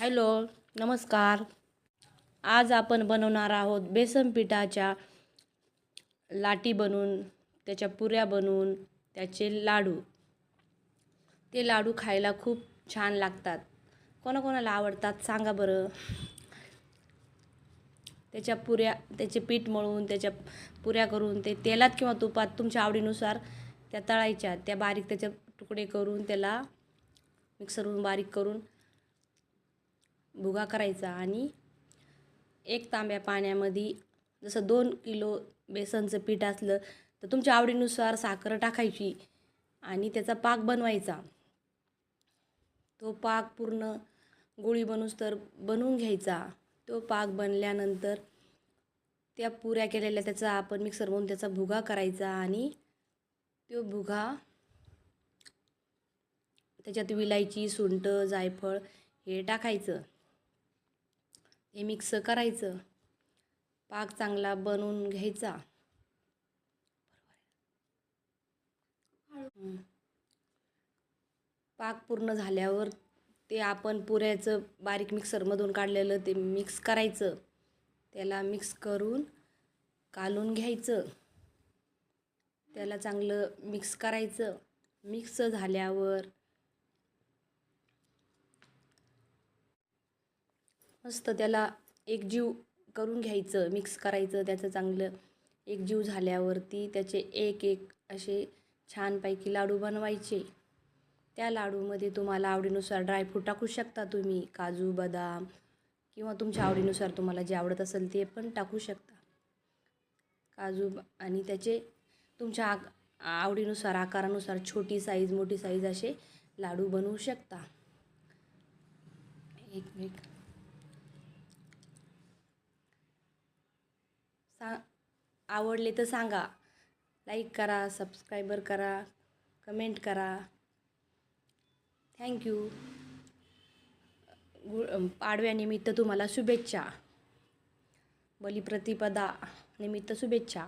Hello, नमस्कार. आज आपण बनवणार आहोत बेसन पिठाच्या लाटी बनवून, त्याच्या पुऱ्या बनवून, त्याचे लाडू. ते लाडू खायला खूप छान लागतात. कोणाकोणाला आवडतात सांगा बरं. त्याचे पीठ मळून त्याच्या पुऱ्या करून ते तेलात किंवा तुपात तुमच्या आवडीनुसार त्या तळायच्या. त्या बारीक त्याचे तुकडे करून त्याला मिक्सरवरून बारीक करून भुगा करायचा आणि 1 तांब्या पाण्यामध्ये जसं 2 किलो बेसनचं पीठ असलं तर तुमच्या आवडीनुसार साखर टाकायची आणि त्याचा पाक बनवायचा. तो पाक पूर्ण गोळी बनूस्तोवर बनवून घ्यायचा. तो पाक बनल्यानंतर त्या पुऱ्या केलेल्या त्याचा आपण मिक्सरवरून त्याचा भुगा करायचा आणि तो भुगा त्याच्यात विलायची, सुंठ, जायफळ हे टाकायचं. हे मिक्स करायचं. पाक चांगला बनवून घ्यायचा. पाक पूर्ण झाल्यावर ते आपण पुऱ्याचं बारीक मिक्सरमधून काढलेलं ते मिक्स करायचं. त्याला मिक्स करून कालून घ्यायचं. त्याला चांगलं मिक्स करायचं. मिक्स झाल्यावर मस्त त्याला एकजीव करून घ्यायचं. मिक्स करायचं त्याचं चांगलं एकजीव झाल्यावरती त्याचे एक एक असे छानपैकी लाडू बनवायचे. त्या लाडूमध्ये तुम्हाला आवडीनुसार ड्रायफ्रूट टाकू शकता तुम्ही, काजू, बदाम किंवा तुमच्या आवडीनुसार तुम्हाला जे आवडत असेल ते पण टाकू शकता. काजू आणि त्याचे तुमच्या आवडीनुसार आकारानुसार छोटी साईज, मोठी साईज असे लाडू बनवू शकता. एक आवडले तर सांगा. लाईक करा, सबस्क्राईबर करा, कमेंट करा. थँक्यू. पाडव्यानिमित्त तुम्हाला शुभेच्छा. बलिप्रतिपदा निमित्त शुभेच्छा.